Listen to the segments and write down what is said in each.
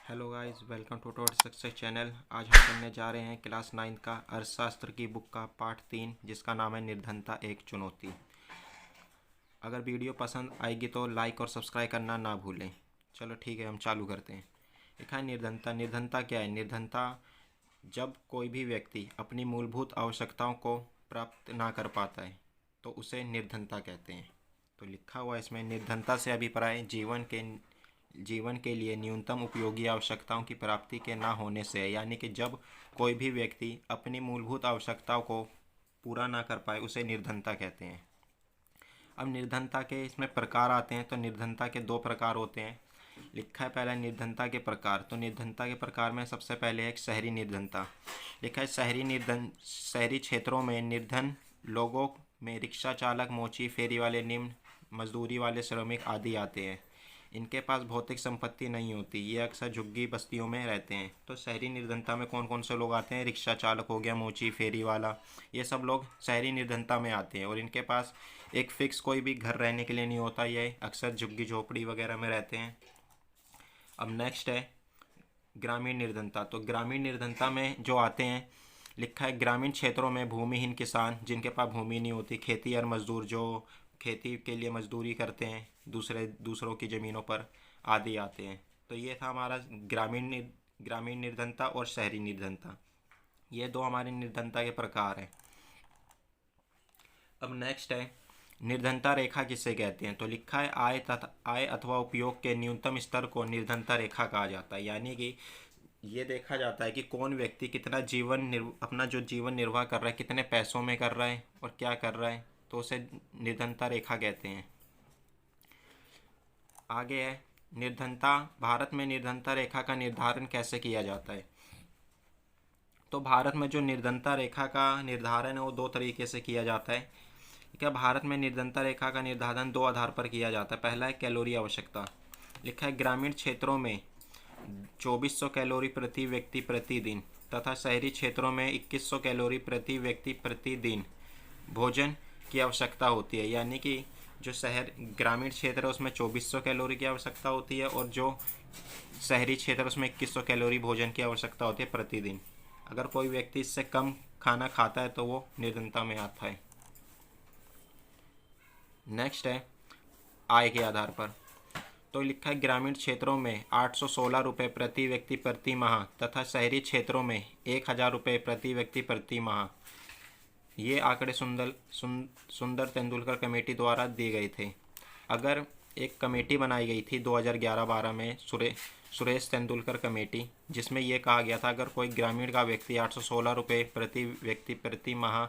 Hello guys, welcome to tot success channel. आज हम करने जा रहे हैं क्लास 9 का अर्थशास्त्र की बुक का पार्ट 3, जिसका नाम है निर्धनता एक चुनौती। अगर वीडियो पसंद आएगी तो लाइक और सब्सक्राइब करना ना भूलें। चलो ठीक है, हम चालू करते हैं। लिखा है निर्धनता। निर्धनता क्या है? निर्धनता जब कोई भी व्यक्ति अपनी मूलभूत आवश्यकताओं को प्राप्त ना कर पाता है तो उसे निर्धनता कहते हैं। तो लिखा हुआ है इसमें, निर्धनता से अभिप्राय जीवन के लिए न्यूनतम उपयोगी आवश्यकताओं की प्राप्ति के ना होने से है। यानी कि जब कोई भी व्यक्ति अपनी मूलभूत आवश्यकताओं को पूरा ना कर पाए उसे निर्धनता कहते हैं। अब निर्धनता के इसमें प्रकार आते हैं। तो निर्धनता के दो प्रकार होते हैं। लिखा है पहला निर्धनता के प्रकार। तो निर्धनता के प्रकार में सबसे पहले है शहरी निर्धनता। लिखा है शहरी क्षेत्रों में निर्धन लोगों में रिक्शा चालक, मोची, फेरी वाले, निम्न मजदूरी वाले श्रमिक आदि आते हैं। इनके पास भौतिक संपत्ति नहीं होती, ये अक्सर झुग्गी बस्तियों में रहते हैं। तो शहरी निर्धनता में कौन कौन से लोग आते हैं? रिक्शा चालक हो गया, मोची, फेरी वाला, ये सब लोग शहरी निर्धनता में आते हैं। और इनके पास एक फिक्स कोई भी घर रहने के लिए नहीं होता, ये अक्सर झुग्गी झोपड़ी वगैरह में रहते हैं। अब नेक्स्ट है ग्रामीण निर्धनता। तो ग्रामीण निर्धनता में जो आते हैं, लिखा है ग्रामीण क्षेत्रों में भूमिहीन किसान, जिनके पास भूमि नहीं होती, खेती और मजदूर जो खेती के लिए मजदूरी करते हैं दूसरों की ज़मीनों पर, आदि आते हैं। तो ये था हमारा ग्रामीण निर्धनता और शहरी निर्धनता। ये दो हमारे निर्धनता के प्रकार हैं। अब नेक्स्ट है निर्धनता रेखा किसे कहते हैं? तो लिखा है आय अथवा उपयोग के न्यूनतम स्तर को निर्धनता रेखा कहा जाता है। यानी कि ये देखा जाता है कि कौन व्यक्ति कितना अपना जो जीवन निर्वाह कर रहा है, कितने पैसों में कर रहा है और क्या कर रहा है, तो उसे निर्धनता रेखा कहते हैं। आगे है निर्धनता। भारत में निर्धनता रेखा का निर्धारण कैसे किया जाता है? तो भारत में जो निर्धनता रेखा का निर्धारण है वो दो तरीके से किया जाता है। क्या भारत में निर्धनता रेखा का निर्धारण दो आधार पर किया जाता है। पहला है कैलोरी आवश्यकता। लिखा है ग्रामीण क्षेत्रों में 2400 कैलोरी प्रति व्यक्ति प्रतिदिन तथा शहरी क्षेत्रों में 2100 कैलोरी प्रति व्यक्ति प्रतिदिन भोजन की आवश्यकता होती है। यानी कि जो ग्रामीण क्षेत्र है उसमें 2400 कैलोरी की आवश्यकता होती है और जो शहरी क्षेत्र है उसमें 2100 कैलोरी भोजन की आवश्यकता होती है प्रतिदिन। अगर कोई व्यक्ति इससे कम खाना खाता है तो वो निर्धनता में आता है। नेक्स्ट है आय के आधार पर। तो लिखा है ग्रामीण क्षेत्रों में 816 रुपये प्रति व्यक्ति प्रति माह तथा शहरी क्षेत्रों में 1000 रुपये प्रति व्यक्ति प्रति माह। ये आंकड़े सुंदर तेंदुलकर कमेटी द्वारा दिए गए थे। अगर एक कमेटी बनाई गई थी 2011-12 में, सुरेश तेंदुलकर कमेटी, जिसमें यह कहा गया था अगर कोई ग्रामीण का व्यक्ति 816 रुपये प्रति व्यक्ति प्रति माह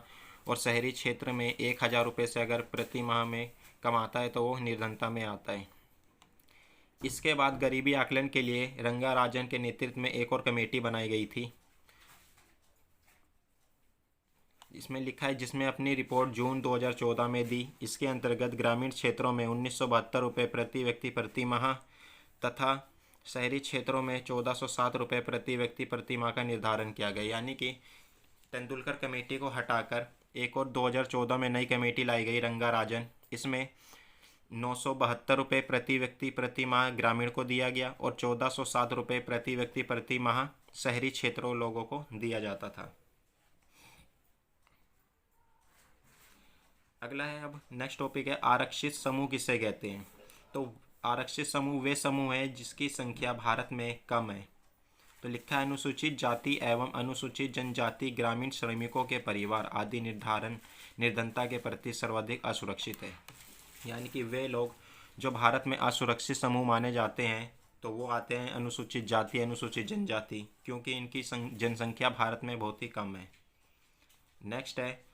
और शहरी क्षेत्र में 1000 रुपये से अगर प्रति माह में कमाता है तो वो निर्धनता में आता है। इसके बाद गरीबी आकलन के लिए रंगा राजन के नेतृत्व में एक और कमेटी बनाई गई थी। इसमें लिखा है जिसमें अपनी रिपोर्ट जून 2014 में दी। इसके अंतर्गत ग्रामीण क्षेत्रों में 1972 रुपये प्रति व्यक्ति प्रति माह तथा शहरी क्षेत्रों में 1407 रुपये प्रति व्यक्ति प्रति माह का निर्धारण किया गया। यानी कि तेंदुलकर कमेटी को हटाकर एक और 2014 में नई कमेटी लाई गई, रंगा राजन। इसमें 972 रुपये प्रति व्यक्ति प्रति माह ग्रामीण को दिया गया और 1407 रुपये प्रति व्यक्ति प्रति माह शहरी क्षेत्रों लोगों को दिया जाता था। अगला है, अब नेक्स्ट टॉपिक है आरक्षित समूह किसे कहते हैं? तो आरक्षित समूह वे समूह हैं जिसकी संख्या भारत में कम है। तो लिखा है अनुसूचित जाति एवं अनुसूचित जनजाति, ग्रामीण श्रमिकों के परिवार आदि निर्धनता के प्रति सर्वाधिक असुरक्षित है। यानी कि वे लोग जो भारत में असुरक्षित समूह माने जाते हैं तो वो आते हैं अनुसूचित जाति, अनुसूचित जनजाति, क्योंकि इनकी जनसंख्या भारत में बहुत ही कम है। नेक्स्ट है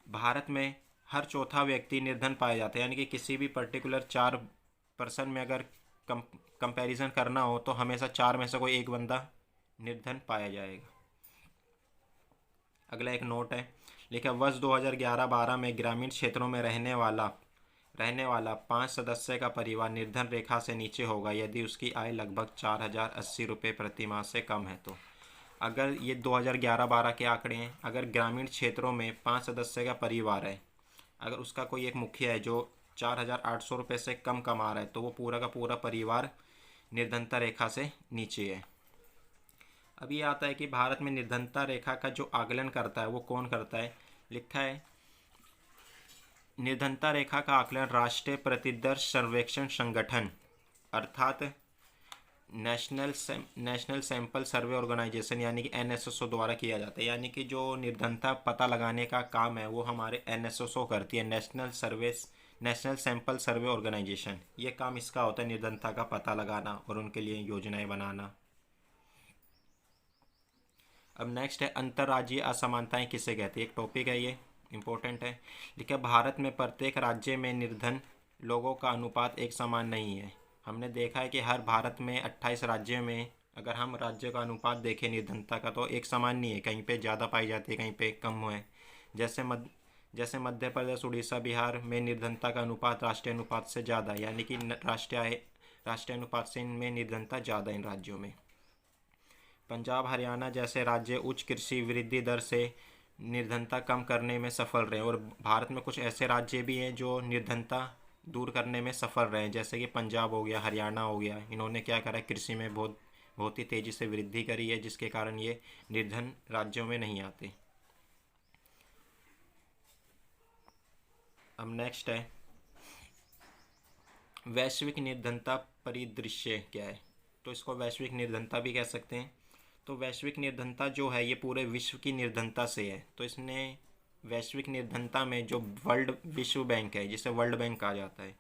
भारत में हर चौथा व्यक्ति निर्धन पाया जाता है। यानी कि किसी भी पर्टिकुलर 4% में अगर कंपैरिजन करना हो तो हमेशा 4 में से कोई एक बंदा निर्धन पाया जाएगा। अगला एक नोट है, लिखा वर्ष 2011-12 में ग्रामीण क्षेत्रों में रहने वाला 5 सदस्य का परिवार निर्धन रेखा से नीचे होगा यदि उसकी आय लगभग 4080 रुपये प्रति माह से कम है। तो अगर ये 2011-12 के आंकड़े हैं, अगर ग्रामीण क्षेत्रों में 5 सदस्य का परिवार है, अगर उसका कोई एक मुखिया है जो 4800 रुपये से कम कमा रहा है तो वो पूरा का पूरा परिवार निर्धनता रेखा से नीचे है। अब ये आता है कि भारत में निर्धनता रेखा का जो आकलन करता है वो कौन करता है। लिखा है निर्धनता रेखा का आकलन राष्ट्रीय प्रतिदर्श सर्वेक्षण संगठन अर्थात नेशनल सैंपल सर्वे ऑर्गेनाइजेशन यानी कि एनएसएसओ द्वारा किया जाता है। यानी कि जो निर्धनता पता लगाने का काम है वो हमारे एनएसएसओ करती है, नेशनल सैंपल सर्वे ऑर्गेनाइजेशन। ये काम इसका होता है, निर्धनता का पता लगाना और उनके लिए योजनाएं बनाना। अब नेक्स्ट है अंतर्राज्यीय असमानताएं किसे कहती है। एक टॉपिक है, ये इम्पोर्टेंट है। लिखा भारत में प्रत्येक राज्य में निर्धन लोगों का अनुपात एक समान नहीं है। हमने देखा है कि हर भारत में 28 राज्यों में अगर हम राज्य का अनुपात देखें निर्धनता का तो एक समान नहीं है, कहीं पे ज़्यादा पाई जाती है, कहीं पे कम है। जैसे मध्य प्रदेश, उड़ीसा, बिहार में निर्धनता का अनुपात राष्ट्रीय अनुपात से ज़्यादा है, यानी कि राष्ट्रीय अनुपात से इनमें निर्धनता ज़्यादा इन राज्यों में। पंजाब, हरियाणा जैसे राज्य उच्च कृषि वृद्धि दर से निर्धनता कम करने में सफल रहे और भारत में कुछ ऐसे राज्य भी हैं जो निर्धनता दूर करने में सफल रहे हैं, जैसे कि पंजाब हो गया, हरियाणा हो गया। इन्होंने क्या करा है, कृषि में बहुत ही तेज़ी से वृद्धि करी है, जिसके कारण ये निर्धन राज्यों में नहीं आते। अब नेक्स्ट है वैश्विक निर्धनता परिदृश्य क्या है। तो इसको वैश्विक निर्धनता भी कह सकते हैं। तो वैश्विक निर्धनता जो है ये पूरे विश्व की निर्धनता से है। तो इसने वैश्विक निर्धनता में जो विश्व बैंक है, जिसे वर्ल्ड बैंक कहा जाता है,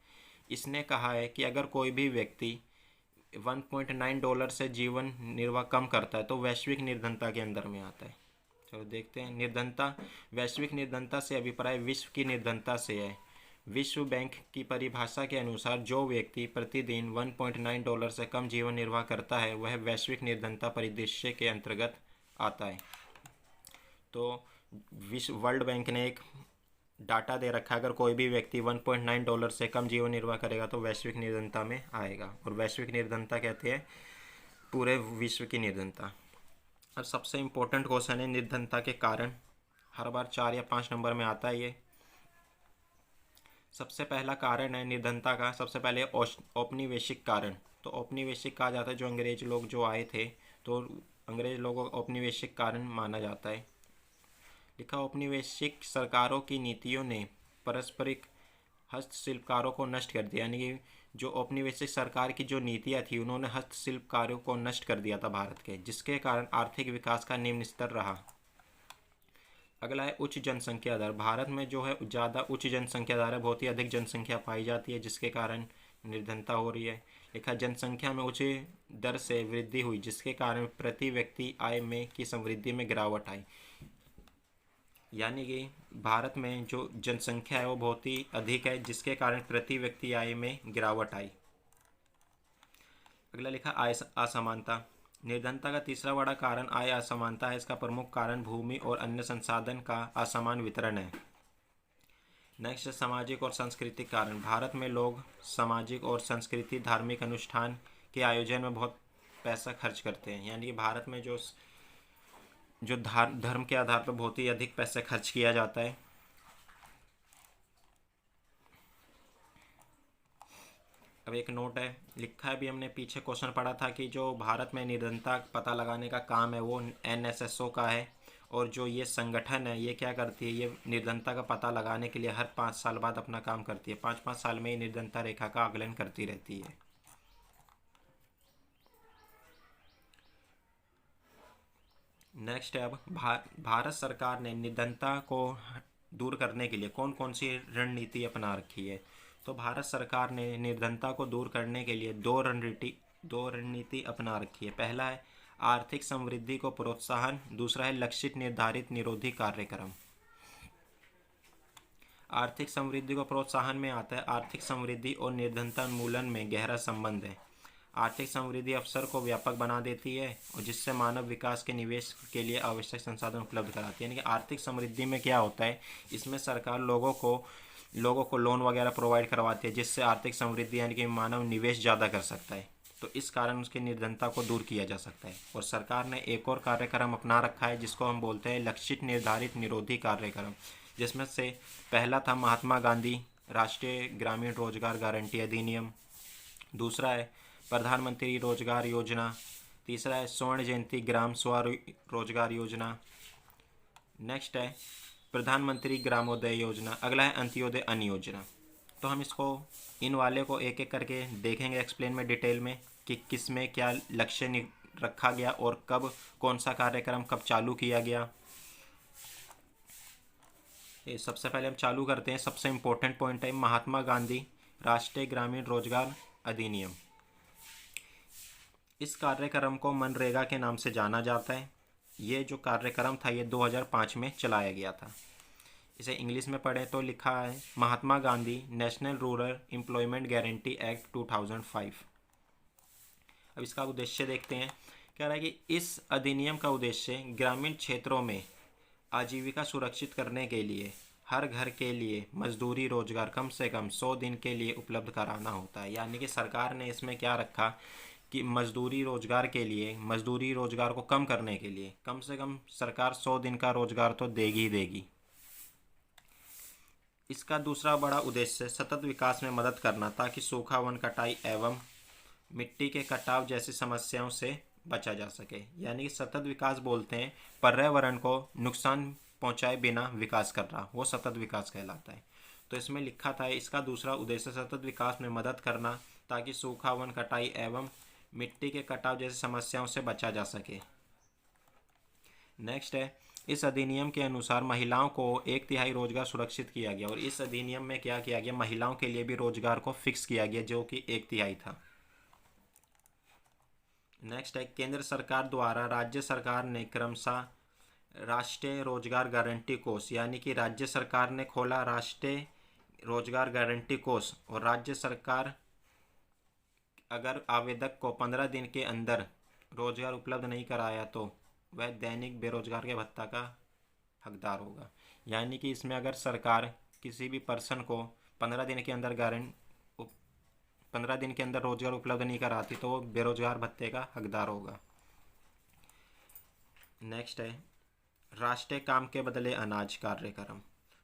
इसने कहा है कि अगर कोई भी व्यक्ति $1.9 से जीवन निर्वाह कम करता है तो वैश्विक निर्धनता के अंदर में आता है। चलो देखते हैं। वैश्विक निर्धनता से अभिप्राय विश्व की निर्धनता से है। विश्व बैंक की परिभाषा के अनुसार जो व्यक्ति प्रतिदिन $1.9 से कम जीवन निर्वाह करता है वह वैश्विक निर्धनता परिदृश्य के अंतर्गत आता है। तो वर्ल्ड बैंक ने एक डाटा दे रखा है, अगर कोई भी व्यक्ति $1.9 से कम जीवन निर्वाह करेगा तो वैश्विक निर्धनता में आएगा। और वैश्विक निर्धनता कहते हैं पूरे विश्व की निर्धनता। अब सबसे इम्पोर्टेंट क्वेश्चन है निर्धनता के कारण, हर बार 4 या 5 नंबर में आता है ये। सबसे पहला कारण है निर्धनता का, सबसे पहले औपनिवेशिक कारण। तो औपनिवेशिक कहा जाता है जो अंग्रेज लोग जो आए थे, तो अंग्रेज लोगों को औपनिवेशिक कारण माना जाता है। लिखा औपनिवेशिक सरकारों की नीतियों ने पारस्परिक हस्तशिल्पकारों को नष्ट कर दिया, यानी कि जो औपनिवेशिक सरकार की जो नीतियाँ थी उन्होंने हस्तशिल्पकारों को नष्ट कर दिया था भारत के, जिसके कारण आर्थिक विकास का निम्न स्तर रहा। अगला है उच्च जनसंख्या दर। भारत में जो है ज़्यादा उच्च जनसंख्या दर है, बहुत ही अधिक जनसंख्या पाई जाती है, जिसके कारण निर्धनता हो रही है। लिखा जनसंख्या में उच्च दर से वृद्धि हुई, जिसके कारण प्रति व्यक्ति आय में की समृद्धि में गिरावट आई। यानी कि भारत में जो जनसंख्या है वो बहुत ही अधिक है, जिसके कारण प्रति व्यक्ति आय में गिरावट आई। अगला लिखा आय असमानता। निर्धनता का तीसरा बड़ा कारण आय असमानता है। इसका प्रमुख कारण भूमि और अन्य संसाधन का असमान वितरण है। नेक्स्ट सामाजिक और सांस्कृतिक कारण। भारत में लोग सामाजिक और संस्कृति धार्मिक अनुष्ठान के आयोजन में बहुत पैसा खर्च करते हैं, यानी कि भारत में जो धर्म के आधार पर बहुत ही अधिक पैसा खर्च किया जाता है। अब एक नोट है, लिखा है भी हमने पीछे क्वेश्चन पढ़ा था कि जो भारत में निर्धनता पता लगाने का काम है वो एनएसएसओ का है, और जो ये संगठन है ये क्या करती है, ये निर्धनता का पता लगाने के लिए हर 5 साल बाद अपना काम करती है। 5-5 साल में ये निर्धनता रेखा का आकलन करती रहती है। नेक्स्ट है अब भारत सरकार ने निर्धनता को दूर करने के लिए कौन कौन सी रणनीति अपना रखी है। तो भारत सरकार ने निर्धनता को दूर करने के लिए दो रणनीति अपना रखी है। पहला है आर्थिक समृद्धि को प्रोत्साहन, दूसरा है लक्षित निर्धारित निरोधी कार्यक्रम। आर्थिक समृद्धि को प्रोत्साहन में आता है आर्थिक समृद्धि और निर्धनता उन्मूलन में गहरा संबंध है। आर्थिक समृद्धि अवसर को व्यापक बना देती है और जिससे मानव विकास के निवेश के लिए आवश्यक संसाधन उपलब्ध कराती है। यानी कि आर्थिक समृद्धि में क्या होता है, इसमें सरकार लोगों को लोन वगैरह प्रोवाइड करवाती है, जिससे आर्थिक समृद्धि यानी कि मानव निवेश ज़्यादा कर सकता है, तो इस कारण उसकी निर्धनता को दूर किया जा सकता है। और सरकार ने एक और कार्यक्रम अपना रखा है जिसको हम बोलते हैं लक्षित निर्धारित निरोधी कार्यक्रम, जिसमें से पहला था महात्मा गांधी राष्ट्रीय ग्रामीण रोजगार गारंटी अधिनियम, दूसरा है प्रधानमंत्री रोजगार योजना। तीसरा है स्वर्ण जयंती ग्राम स्वरोजगार योजना। नेक्स्ट है प्रधानमंत्री ग्रामोदय योजना। अगला है अंत्योदय अन्न योजना। तो हम इसको इन वाले को एक एक करके देखेंगे एक्सप्लेन में डिटेल में कि किस में क्या लक्ष्य रखा गया और कब कौन सा कार्यक्रम कब चालू किया गया। सबसे पहले हम चालू करते हैं। सबसे इम्पोर्टेंट पॉइंट है महात्मा गांधी राष्ट्रीय ग्रामीण रोजगार अधिनियम। इस कार्यक्रम को मनरेगा के नाम से जाना जाता है। ये जो कार्यक्रम था ये 2005 में चलाया गया था। इसे इंग्लिश में पढ़ें तो लिखा है Mahatma Gandhi national rural employment guarantee act 2005। अब इसका उद्देश्य देखते हैं। कह रहा है कि इस अधिनियम का उद्देश्य ग्रामीण क्षेत्रों में आजीविका सुरक्षित करने के लिए हर घर के लिए मजदूरी रोजगार कम से कम 100 दिन के लिए उपलब्ध कराना होता है। यानी कि सरकार ने इसमें क्या रखा कि मजदूरी रोजगार के लिए, मजदूरी रोजगार को कम करने के लिए कम से कम सरकार 100 दिन का रोजगार तो देगी ही देगी। इसका दूसरा बड़ा उद्देश्य सतत विकास में मदद करना ताकि सूखा, वन कटाई एवं मिट्टी के कटाव जैसी समस्याओं से बचा जा सके। यानी कि सतत विकास बोलते हैं पर्यावरण को नुकसान पहुंचाए बिना विकास कर रहा, वो सतत विकास कहलाता है। तो इसमें लिखा था इसका दूसरा उद्देश्य सतत विकास में मदद करना ताकि सूखा, वन कटाई एवं मिट्टी के कटाव जैसी समस्याओं से बचा जा सके। नेक्स्ट है इस अधिनियम के अनुसार महिलाओं को 1/3 रोजगार सुरक्षित किया गया। और इस अधिनियम में क्या किया गया, महिलाओं के लिए भी रोजगार को फिक्स किया गया जो कि 1/3 था। नेक्स्ट है केंद्र सरकार द्वारा राज्य सरकार ने क्रमशः राष्ट्रीय रोजगार गारंटी कोष, यानी कि राज्य सरकार ने खोला राष्ट्रीय रोजगार गारंटी कोष। और राज्य सरकार अगर आवेदक को 15 दिन के अंदर रोजगार उपलब्ध नहीं कराया तो वह दैनिक बेरोजगार के भत्ता का हकदार होगा। यानी कि इसमें अगर सरकार किसी भी पर्सन को 15 दिन के अंदर 15 दिन के अंदर रोजगार उपलब्ध नहीं कराती तो वो बेरोजगार भत्ते का हकदार होगा। नेक्स्ट है राष्ट्रीय काम के बदले अनाज कार्यक्रम।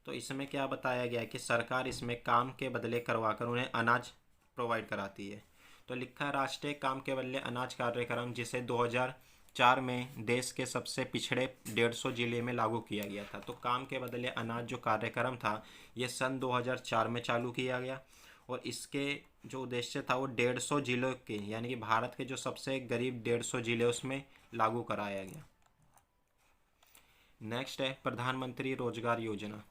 तो इसमें क्या बताया गया है कि सरकार इसमें काम के बदले करवाकर उन्हें अनाज प्रोवाइड कराती है। तो लिखा है राष्ट्रीय काम के बदले अनाज कार्यक्रम जिसे 2004 में देश के सबसे पिछड़े 150 जिले में लागू किया गया था। तो काम के बदले अनाज जो कार्यक्रम था ये सन 2004 में चालू किया गया और इसके जो उद्देश्य था वो 150 जिलों के, यानी कि भारत के जो सबसे गरीब 150 जिले उसमें लागू कराया गया। नेक्स्ट है प्रधानमंत्री रोजगार योजना।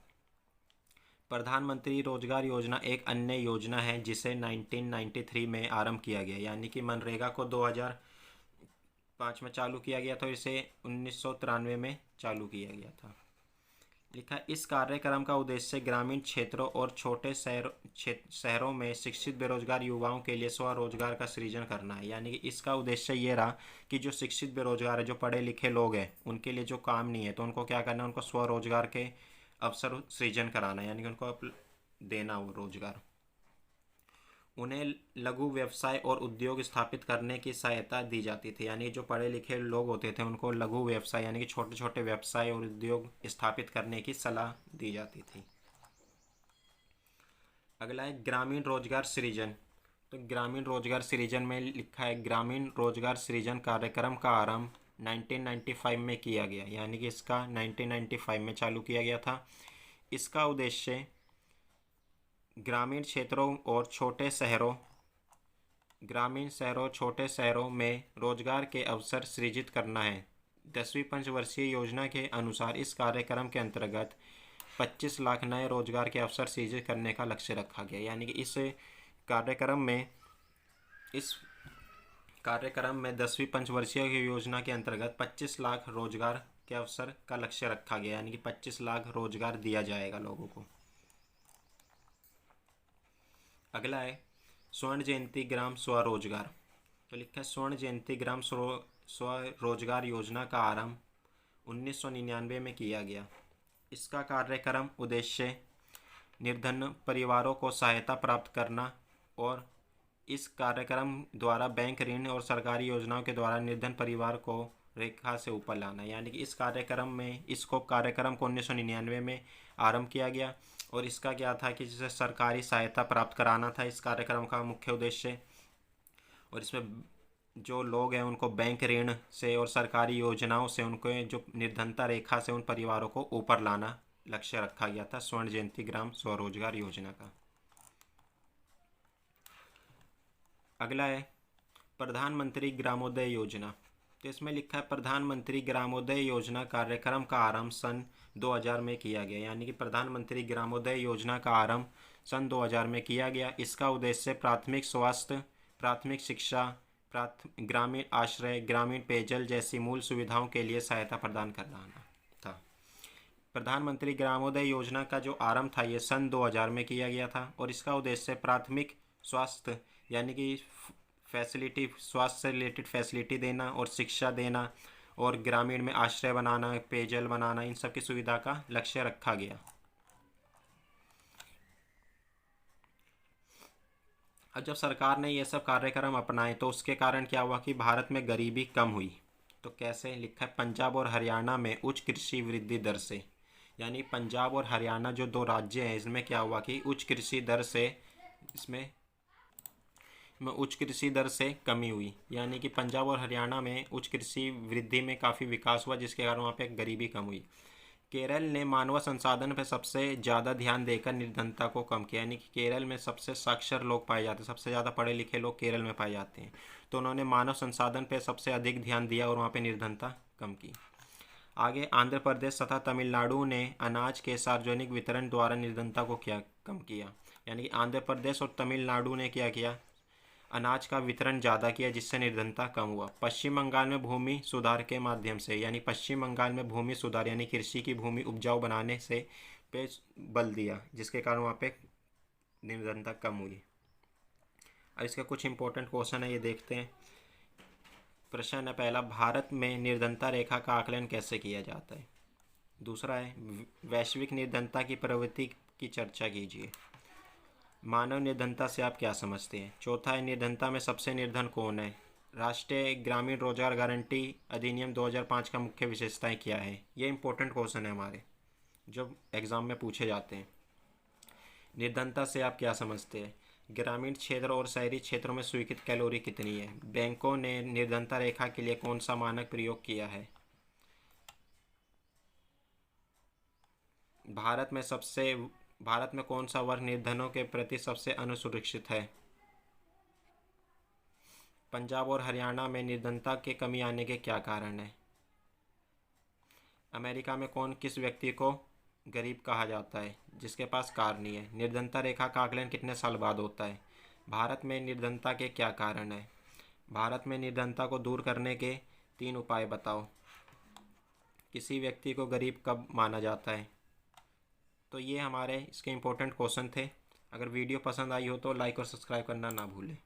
प्रधानमंत्री रोजगार योजना एक अन्य योजना है जिसे 1993 में आरंभ किया गया। यानी कि मनरेगा को 2005 में चालू किया गया था, इसे 1993 में चालू किया गया था। लिखा इस कार्यक्रम का उद्देश्य ग्रामीण क्षेत्रों और छोटे शहरों में शिक्षित बेरोजगार युवाओं के लिए स्वरोजगार का सृजन करना है। यानी कि इसका उद्देश्य ये रहा कि जो शिक्षित बेरोजगार है, जो पढ़े लिखे लोग हैं, उनके लिए जो काम नहीं है तो उनको क्या करना है, उनको स्वरोजगार के अवसर सृजन कराना, यानी कि उनको देना वो रोजगार। उन्हें लघु व्यवसाय और उद्योग स्थापित करने की सहायता दी जाती थी। यानी जो पढ़े लिखे लोग होते थे उनको लघु व्यवसाय यानी कि छोटे छोटे व्यवसाय और उद्योग स्थापित करने की सलाह दी जाती थी। अगला है ग्रामीण रोजगार सृजन। तो ग्रामीण रोजगार सृजन में लिखा है ग्रामीण रोजगार सृजन कार्यक्रम का आरंभ 1995 में किया गया। यानी कि इसका 1995 में चालू किया गया था। इसका उद्देश्य ग्रामीण क्षेत्रों और छोटे शहरों, ग्रामीण शहरों छोटे शहरों में रोजगार के अवसर सृजित करना है। 10वीं पंचवर्षीय योजना के अनुसार इस कार्यक्रम के अंतर्गत 25 लाख नए रोजगार के अवसर सृजित करने का लक्ष्य रखा गया। यानी कि इस कार्यक्रम में 10वीं पंचवर्षीय योजना के अंतर्गत 25 लाख रोजगार के अवसर का लक्ष्य रखा गया। यानी कि 25 लाख रोजगार दिया जाएगा लोगों को। अगला है स्वर्ण जयंती ग्राम स्वरोजगार। तो लिखा है स्वर्ण जयंती ग्राम स्वरोजगार योजना का आरंभ 1999 में किया गया। इसका कार्यक्रम उद्देश्य निर्धन परिवारों को सहायता प्राप्त करना और इस कार्यक्रम द्वारा बैंक ऋण और सरकारी योजनाओं के द्वारा निर्धन परिवार को रेखा से ऊपर लाना। यानी कि इस कार्यक्रम को 1999 में आरंभ किया गया और इसका क्या था कि जिसे सरकारी सहायता प्राप्त कराना था इस कार्यक्रम का मुख्य उद्देश्य। और इसमें जो लोग हैं उनको बैंक ऋण से और सरकारी योजनाओं से उनको जो निर्धनता रेखा से उन परिवारों को ऊपर लाना लक्ष्य रखा गया था स्वर्ण जयंती ग्राम स्वरोजगार योजना का। अगला है प्रधानमंत्री ग्रामोदय योजना। तो इसमें लिखा है प्रधानमंत्री ग्रामोदय योजना कार्यक्रम का आरंभ सन 2000 में किया गया, यानी कि प्रधानमंत्री ग्रामोदय योजना का आरंभ सन 2000 में किया गया। इसका उद्देश्य प्राथमिक स्वास्थ्य, प्राथमिक शिक्षा, ग्रामीण आश्रय, ग्रामीण पेयजल जैसी मूल सुविधाओं के लिए सहायता प्रदान करना था। प्रधानमंत्री ग्रामोदय योजना का जो आरंभ था ये सन 2000 में किया गया था और इसका उद्देश्य प्राथमिक स्वास्थ्य यानी कि फैसिलिटी, स्वास्थ्य से रिलेटेड फैसिलिटी देना और शिक्षा देना और ग्रामीण में आश्रय बनाना, पेयजल बनाना, इन सब की सुविधा का लक्ष्य रखा गया। अब जब सरकार ने ये सब कार्यक्रम अपनाए तो उसके कारण क्या हुआ कि भारत में गरीबी कम हुई। तो कैसे लिखा है पंजाब और हरियाणा में उच्च कृषि वृद्धि दर से, यानी पंजाब और हरियाणा जो दो राज्य हैं इसमें क्या हुआ कि उच्च कृषि दर से इसमें उच्च कृषि दर से कमी हुई, यानी कि पंजाब और हरियाणा में उच्च कृषि वृद्धि में काफ़ी विकास हुआ जिसके कारण वहाँ पे गरीबी कम हुई। केरल ने मानव संसाधन पर सबसे ज़्यादा ध्यान देकर निर्धनता को कम किया, यानी कि केरल में सबसे साक्षर लोग पाए जाते हैं, सबसे ज़्यादा पढ़े लिखे लोग केरल में पाए जाते हैं, तो उन्होंने मानव संसाधन पर सबसे अधिक ध्यान दिया और वहाँ पर निर्धनता कम की। आगे आंध्र प्रदेश तथा तमिलनाडु ने अनाज के सार्वजनिक वितरण द्वारा निर्धनता को कम किया, यानी कि आंध्र प्रदेश और तमिलनाडु ने क्या किया, अनाज का वितरण ज़्यादा किया जिससे निर्धनता कम हुआ। पश्चिम बंगाल में भूमि सुधार के माध्यम से, यानी पश्चिम बंगाल में भूमि सुधार यानी कृषि की भूमि उपजाऊ बनाने से पे बल दिया जिसके कारण वहाँ पे निर्धनता कम हुई। अब इसका कुछ इंपॉर्टेंट क्वेश्चन है ये देखते हैं। प्रश्न है पहला, भारत में निर्धनता रेखा का आकलन कैसे किया जाता है। दूसरा है वैश्विक निर्धनता की प्रवृत्ति की चर्चा कीजिए। मानव निर्धनता से आप क्या समझते हैं। चौथा है निर्धनता में सबसे निर्धन कौन है। राष्ट्रीय ग्रामीण रोजगार गारंटी अधिनियम 2005 का मुख्य विशेषताएं क्या है। ये इंपॉर्टेंट क्वेश्चन है हमारे जो एग्ज़ाम में पूछे जाते हैं। निर्धनता से आप क्या समझते हैं। ग्रामीण क्षेत्र और शहरी क्षेत्रों में स्वीकृत कैलोरी कितनी है। बैंकों ने निर्धनता रेखा के लिए कौन सा मानक प्रयोग किया है। भारत में कौन सा वर्ग निर्धनों के प्रति सबसे अनुसुरक्षित है। पंजाब और हरियाणा में निर्धनता के कमी आने के क्या कारण है। अमेरिका में किस व्यक्ति को गरीब कहा जाता है जिसके पास कार नहीं है। निर्धनता रेखा का आकलन कितने साल बाद होता है। भारत में निर्धनता के क्या कारण है। भारत में निर्धनता को दूर करने के 3 उपाय बताओ। किसी व्यक्ति को गरीब कब माना जाता है। तो ये हमारे इसके इम्पोर्टेंट क्वेश्चन थे। अगर वीडियो पसंद आई हो तो लाइक और सब्सक्राइब करना ना भूलें।